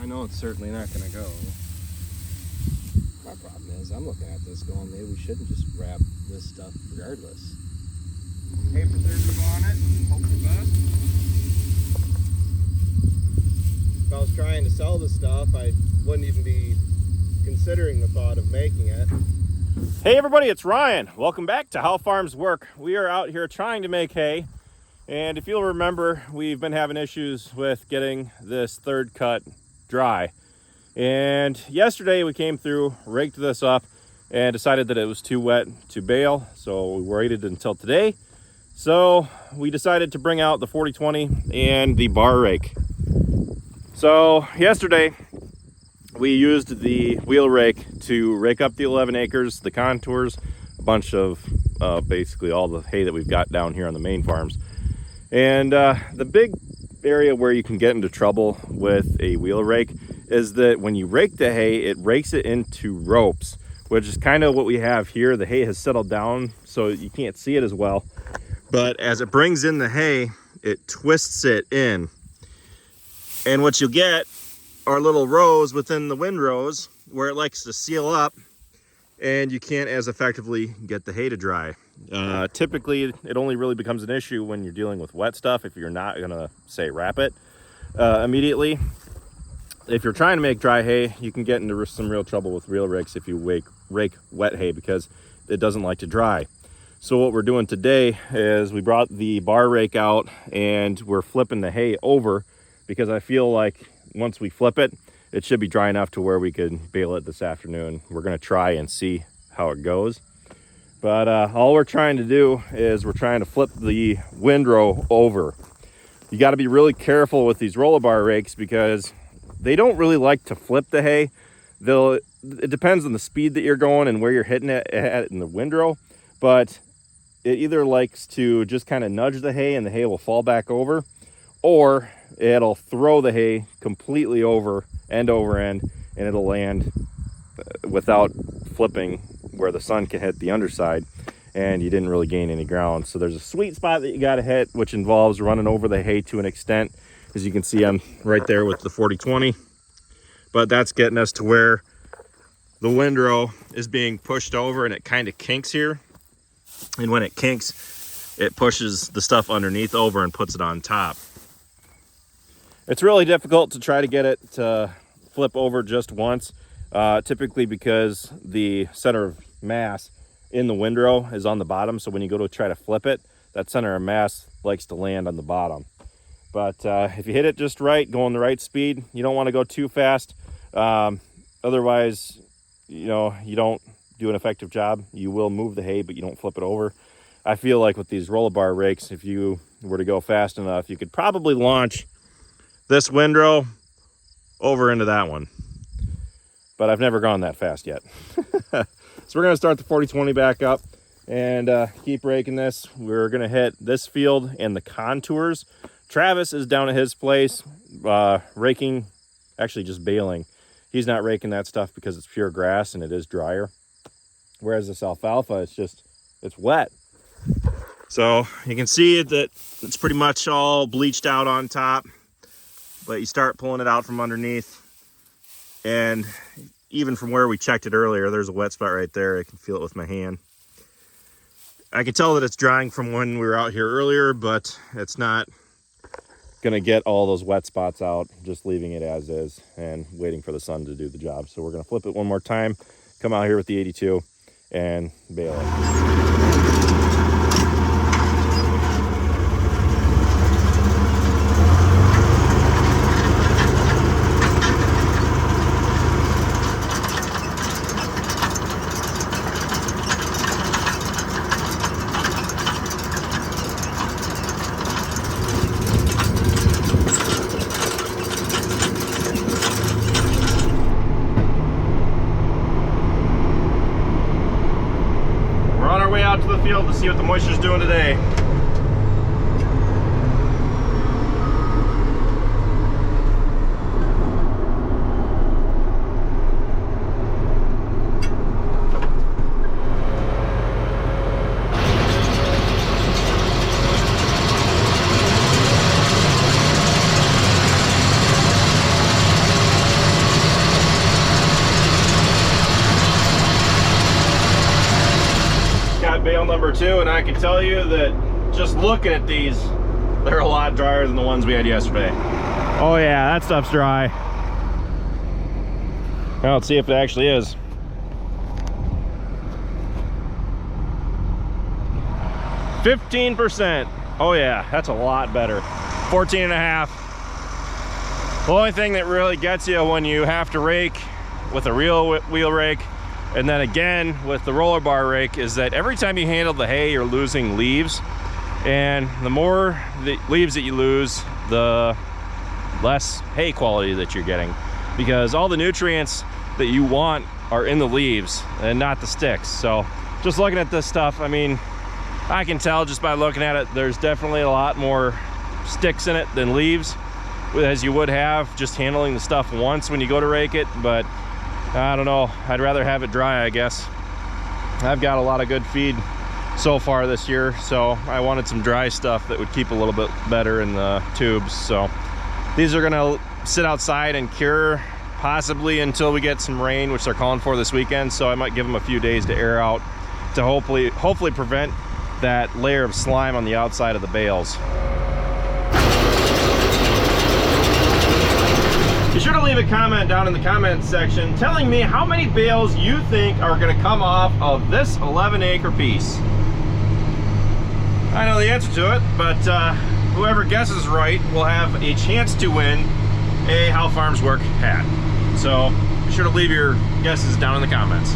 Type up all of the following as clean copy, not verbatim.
I know it's certainly not going to go. My problem is I'm looking at this going, maybe we shouldn't just wrap this stuff regardless. Hay preservative on it and hope for the best. If I was trying to sell the stuff, I wouldn't even be considering the thought of making it. Hey everybody, it's Ryan. Welcome back to How Farms Work. We are out here trying to make hay, and if you'll remember, we've been having issues with getting this third cut dry. And yesterday we came through, raked this up, and decided that it was too wet to bale, so we waited until today. So we decided to bring out the 40-20 and the bar rake. So yesterday we used the wheel rake to rake up the 11 acres, the contours, a bunch of basically all the hay that we've got down here on the main farms. And the big area where you can get into trouble with a wheel rake is that when you rake the hay, it rakes it into ropes, which is kind of what we have here. The hay has settled down, so you can't see it as well. But as it brings in the hay, it twists it in. And what you'll get are little rows within the windrows where it likes to seal up, and you can't as effectively get the hay to dry. Typically, it only really becomes an issue when you're dealing with wet stuff, if you're not gonna, say, wrap it immediately. If you're trying to make dry hay, you can get into some real trouble with wheel rakes if you rake wet hay, because it doesn't like to dry. So what we're doing today is we brought the bar rake out and we're flipping the hay over, because I feel like once we flip it, it should be dry enough to where we could bale it this afternoon. We're gonna try and see how it goes. But all we're trying to do is we're trying to flip the windrow over. You gotta be really careful with these roller bar rakes because they don't really like to flip the hay. It depends on the speed that you're going and where you're hitting it at in the windrow, but it either likes to just kind of nudge the hay and the hay will fall back over, or it'll throw the hay completely over end and it'll land without flipping where the sun can hit the underside, and you didn't really gain any ground. So there's a sweet spot that you got to hit, which involves running over the hay to an extent. As you can see, I'm right there with the 40-20, but that's getting us to where the windrow is being pushed over and it kind of kinks here. And when it kinks, it pushes the stuff underneath over and puts it on top. It's really difficult to try to get it to flip over just once, typically because the center of mass in the windrow is on the bottom. So when you go to try to flip it, that center of mass likes to land on the bottom. But if you hit it just right, going the right speed, you don't want to go too fast. Otherwise, you don't do an effective job. You will move the hay, but you don't flip it over. I feel like with these roller bar rakes, if you were to go fast enough, you could probably launch this windrow over into that one. But I've never gone that fast yet. So we're going to start the 40-20 back up and keep raking this. We're going to hit this field and the contours. Travis is down at his place raking, actually just baling. He's not raking that stuff because it's pure grass and it is drier. Whereas this alfalfa, it's wet. So you can see that it's pretty much all bleached out on top, but you start pulling it out from underneath. And even from where we checked it earlier, there's a wet spot right there. I can feel it with my hand. I can tell that it's drying from when we were out here earlier, but it's not gonna get all those wet spots out, just leaving it as is and waiting for the sun to do the job. So we're gonna flip it one more time, come out here with the 82 and bale it. Out to the field to see what the moisture's doing today. number 2, and I can tell you that just looking at these, they're a lot drier than the ones we had yesterday. Oh yeah, that stuff's dry. Now let's see if it actually is. %. Oh yeah, that's a lot better. 14.5. The only thing that really gets you when you have to rake with a real wheel rake, and then again with the roller bar rake, is that every time you handle the hay, you're losing leaves. And the more the leaves that you lose, the less hay quality that you're getting, because all the nutrients that you want are in the leaves and not the sticks. So just looking at this stuff, I mean, I can tell just by looking at it, there's definitely a lot more sticks in it than leaves, as you would have just handling the stuff once when you go to rake it. But I don't know, I'd rather have it dry, I guess. I've got a lot of good feed so far this year, so I wanted some dry stuff that would keep a little bit better in the tubes. So these are gonna sit outside and cure possibly until we get some rain, which they're calling for this weekend. So I might give them a few days to air out to hopefully prevent that layer of slime on the outside of the bales. Be sure to leave a comment down in the comments section telling me how many bales you think are going to come off of this 11-acre piece. I know the answer to it, but whoever guesses right will have a chance to win a How Farms Work hat. So be sure to leave your guesses down in the comments.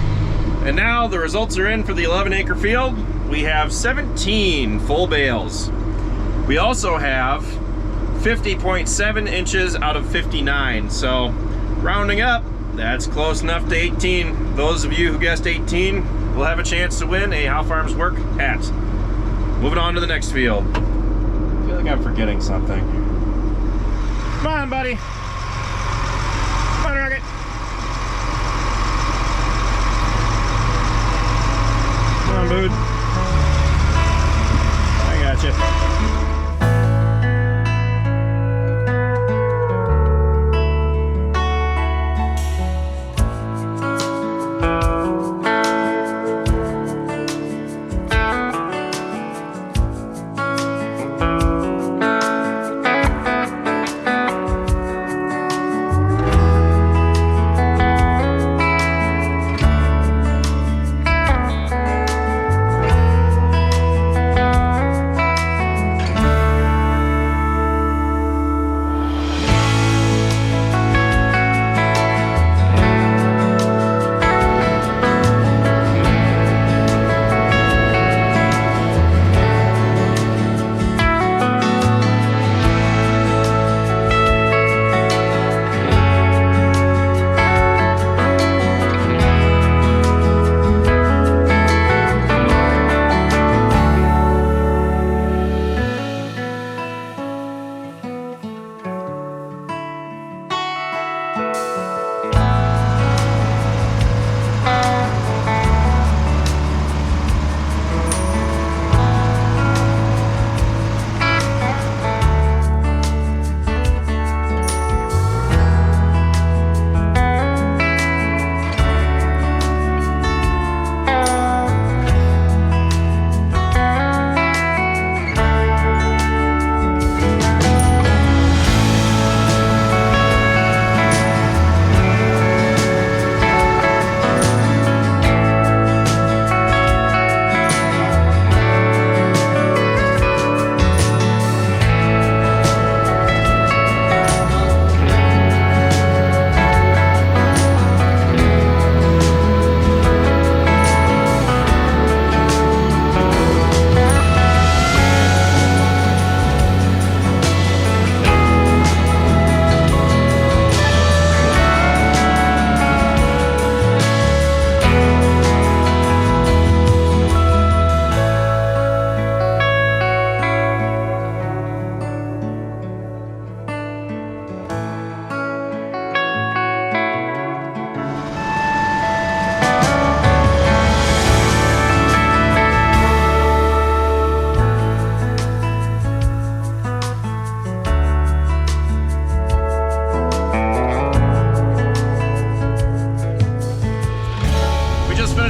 And now the results are in for the 11-acre field. We have 17 full bales. We also have 50.7 inches out of 59. So rounding up, that's close enough to 18. Those of you who guessed 18 will have a chance to win a How Farms Work hat. Moving on to the next field. I feel like I'm forgetting something. Come on, buddy. Come on, Rocket. Come on, dude. I got you.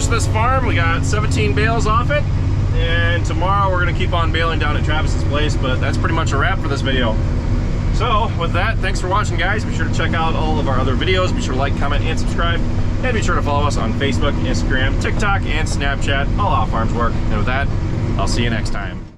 This farm, we got 17 bales off it, and tomorrow we're gonna keep on baling down at Travis's place, but that's pretty much a wrap for this video. So with that, thanks for watching, guys. Be sure to check out all of our other videos. Be sure to like, comment, and subscribe. And be sure to follow us on Facebook, Instagram, TikTok, and Snapchat, all How Farms Work. And with that, I'll see you next time.